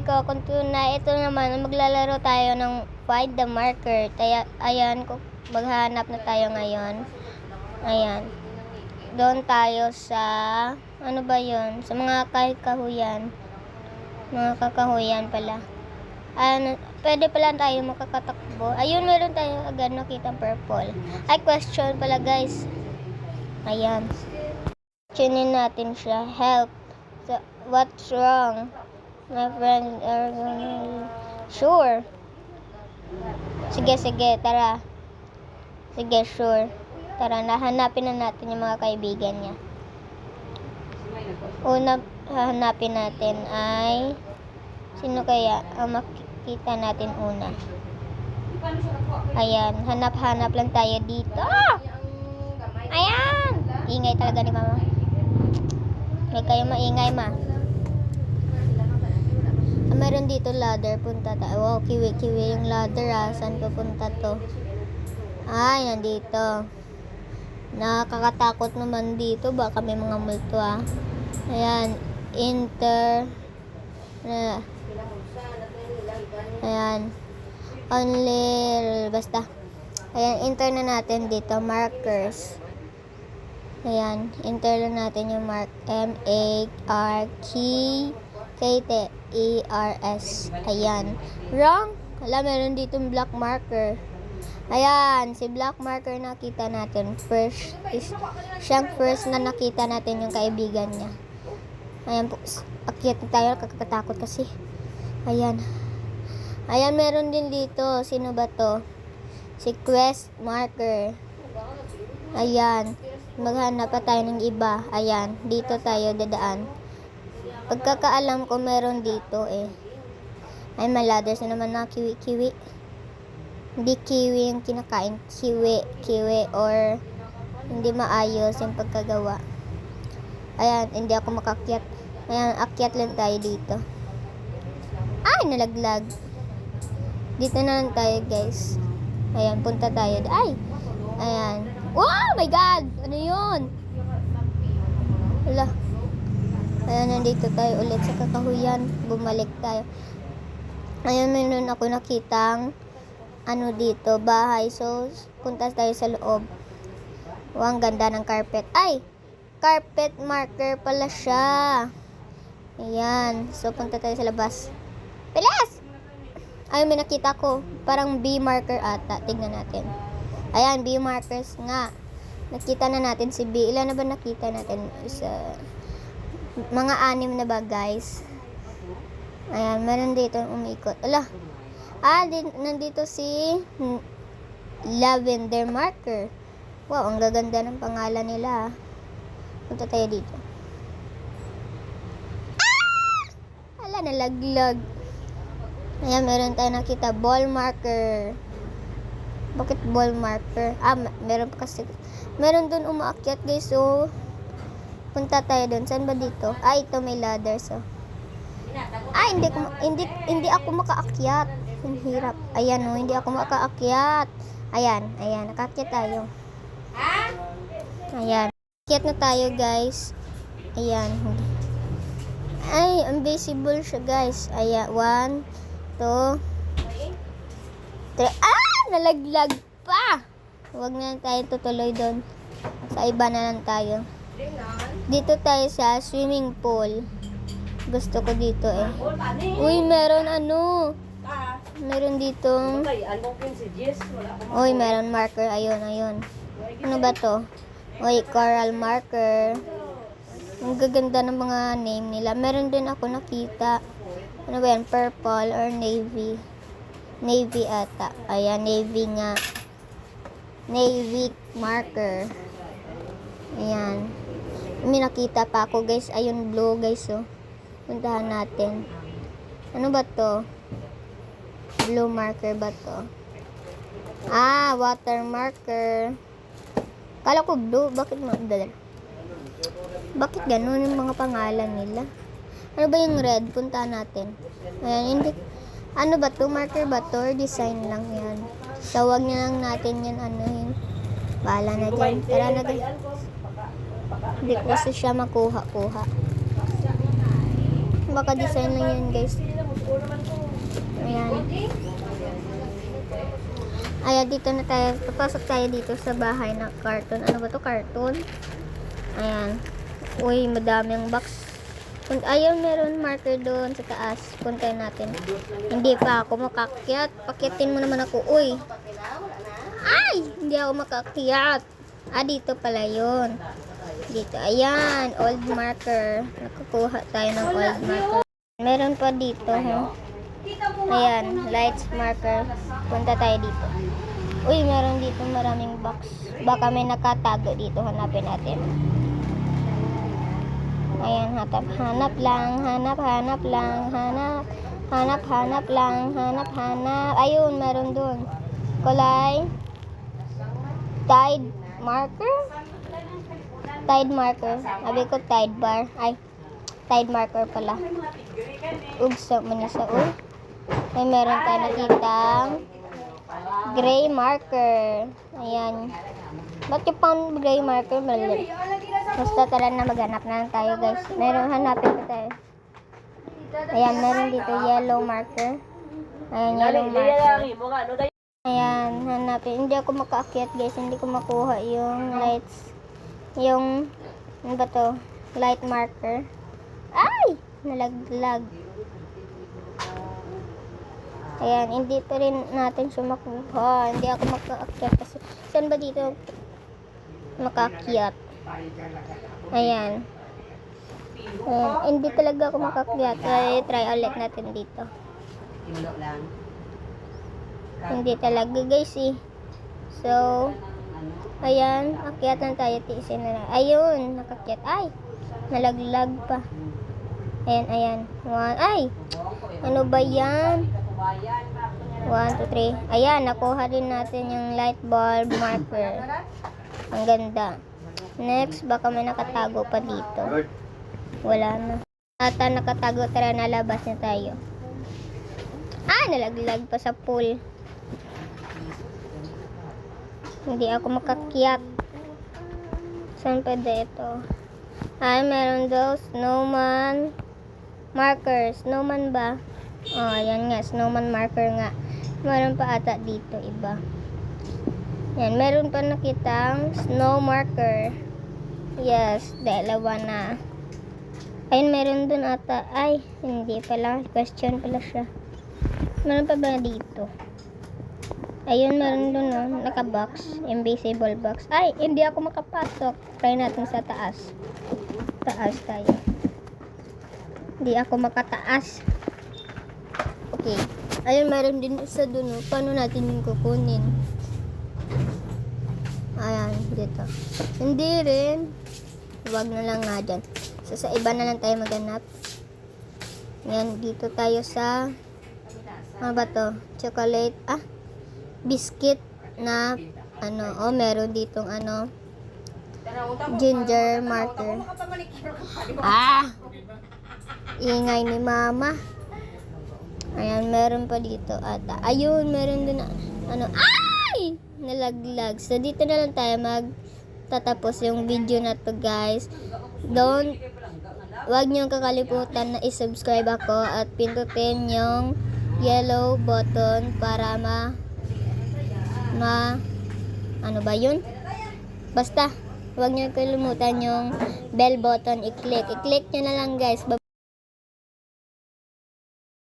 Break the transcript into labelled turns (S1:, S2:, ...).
S1: ko kung tunay, ito naman, maglalaro tayo ng find the marker. Kaya, ayan, maghanap na tayo ngayon. Ayan. Doon tayo sa, ano ba yun? Sa mga kahuyan. Mga kakahuyan pala. Pwede pala tayo makakatakbo. Ayun, meron tayo agad nakita purple. Ay, question pala guys. Ayan. Questionin natin siya. Help. So, what's wrong? My friend are sure. Sige, tara. Sige, sure. Tara, nahanapin na natin yung mga kaibigan niya. Una, hahanapin natin ay sino kaya ang makikita natin una? Ayan, hanap-hanap lang tayo dito. Ayan! Ingay talaga ni mama. Huwag kayo maingay, ma. Meron dito ladder, punta tayo. Wow, kiwi yung ladder Saan pupunta to? Ay, nandito. Nakakatakot naman dito. Baka may mga multo Ayan, enter. Ayan. Only, basta. Ayan, enter na natin dito. Markers. Ayan, enter na natin yung M-A-R-K-T-E-R-S. Ayan. Wrong. Wala, meron dito black marker. Ayan, si black marker nakita natin. Siyang first na nakita natin yung kaibigan niya. Ayan po. Akyat na tayo. Kakatakot kasi. Ayan. Ayan, meron din dito. Sino ba to? Si quest marker. Ayan. Maghanap pa tayo ng iba. Ayan. Dito tayo dadaan. Pagkakaalam ko meron dito Ay, maladders na naman na kiwi. Hindi kiwi yung kinakain. Kiwi or hindi maayos yung pagkagawa. Ayan, hindi ako makakyat. Ayan, akyat lang tayo dito. Ay, nalaglag. Dito na lang tayo, guys. Ayan, punta tayo. Ay! Ayan. Oh my God! Ano yun? Wala. Ayan, nandito tayo ulit sa kakahuyan. Bumalik tayo. Ayan, meron ako nakitang dito, bahay. So, punta tayo sa loob. Oh, ang ganda ng carpet. Ay! Carpet marker pala siya. Ayan. So, punta tayo sa labas. Pilas! Ay, may nakita ko. Parang B marker ata. Tingnan natin. Ayan, B markers nga. Nakita na natin si B. Ilan na ba nakita natin? Mga 6 na ba, guys? Ayan, meron dito umikot. Ala. Nandito si lavender marker. Wow, ang gaganda ng pangalan nila. Punta tayo dito. Ala, nalaglag. Ayan, meron tayo nakita ball marker. Bakit ball marker? Meron pa kasi. Meron dun umaakyat, guys. So, punta tayo dun. Saan ba dito? Ito may ladder. So. Hindi ako makaakyat. Ang hirap. Ayan, hindi ako makaakyat. Ayan, nakaakyat tayo. Ayan. Akyat na tayo, guys. Ayan. Ay, invisible siya, guys. Ayan, 1, 2, 3. Nalaglag pa. Huwag na tayo tutuloy doon. Sa iba na lang tayo. Dito tayo sa swimming pool. Gusto ko dito Uy, meron Meron ditong Uy, meron marker. Ayun. Ano ba to? Uy, coral marker. Ang gaganda ng mga name nila. Meron din ako nakita. Ano ba yan? Purple or navy? Navy ata. Ayan, navy nga. Navy marker. Ayan. May nakita pa ako, guys. Ayun, blue, guys, Puntahan natin. Ano ba to? Blue marker ba to? Water marker. Kala ko blue. Bakit ganun yung mga pangalan nila? Ano ba yung red? Puntahan natin. Ayan, hindi. Ano ba to? Marker ba to? Or design lang yan? So, wag na lang natin yan Bahala na dyan. Tara na guys. Hindi ko kasi siya makuha-kuha. baka design lang yun guys. Ayan. Ayan, dito na tayo. Papasok tayo dito sa bahay na carton. Ano ba to? Carton? Ayan. Uy, madaming box. Kung ayaw, meron marker doon sa taas. Puntayin natin. Hindi pa ako makakyat. Pakyatin mo naman ako. Uy. Ay! Hindi ako makakyat. Ah, dito pala yun. Dito. Ayan. Old marker. Nakukuha tayo ng old marker. Meron pa dito. Ayan. Lights marker. Punta tayo dito. Uy, meron dito maraming box. Baka may nakatago dito. Hanapin natin. Ayan, hanap lang, hanap lang, hanap lang. Ayun, meron dun. Kulay. Tide marker? Tide marker. Sabi ko tide bar. Ay, tide marker pala. Ugsa mo na sa uy. Ay, meron tayo nakitang gray marker. Ayan. Ba't yung pang gray marker mali? Basta tala na maghanap na lang tayo guys. Meron, hanapin ko tayo. Ayan, meron dito yellow marker. Ayan, yellow marker. Ayan, hanapin. Hindi ako makaakyat guys. Hindi ko makuha yung lights. Yung, ano ba to? Light marker. Ay! Nalaglag. Ayan, hindi pa rin natin siya makuha. Hindi ako makaakyat kasi. Saan ba dito makaakyat? Ayan. Hindi talaga ako makakyat. Try ulit natin dito. Hindi talaga guys eh. So, ayan. Akyatan tayo. Tiisin na lang. Ayun. Nakakyat. Ay. Nalaglag pa. Ayan. Ay. Ano ba yan? 1, 2, 3. Ayan. Nakuha din natin yung light bulb marker. Ang ganda. Next, baka may nakatago pa dito. Wala na. Ata nakatago, tara nalabas na tayo. Ah, nalaglag pa sa pool. Hindi ako makakyat. Saan pwede ito? Ay, meron daw snowman marker. Snowman ba? Oh, ayan nga, snowman marker nga. Meron pa ata dito, iba. Yan, meron pa nakitang snow marker. Yes, dalawa na. Ayun, meron dun ata. Ay, hindi pala. Question pala siya. Meron pa ba dito? Ayun, meron dun, no? Naka-box. Invisible box. Ay, hindi ako makapasok. Try natin sa taas. Taas tayo. Hindi ako makataas. Okay. Ayun, meron din sa dun, no? Paano natin yung kukunin? Ayan, dito. Hindi rin. Huwag na lang nga dyan. So, sa iba na lang tayo maghanap. Yan, dito tayo sa ano ba to? Chocolate. Ah, biscuit na ano. Oh, meron ditong ano ginger marker. Ah! Ingay ni mama. Ayan, meron pa dito ata. Ayun, meron din na ano. Ay! Nalaglag. So, dito na lang tayo magtatapos yung video na to guys. Huwag niyong kakalimutan na i-subscribe ako at pindutin yung yellow button para ano ba yun? Basta, huwag niyong kalimutan yung bell button i-click. I-click nyo na lang guys.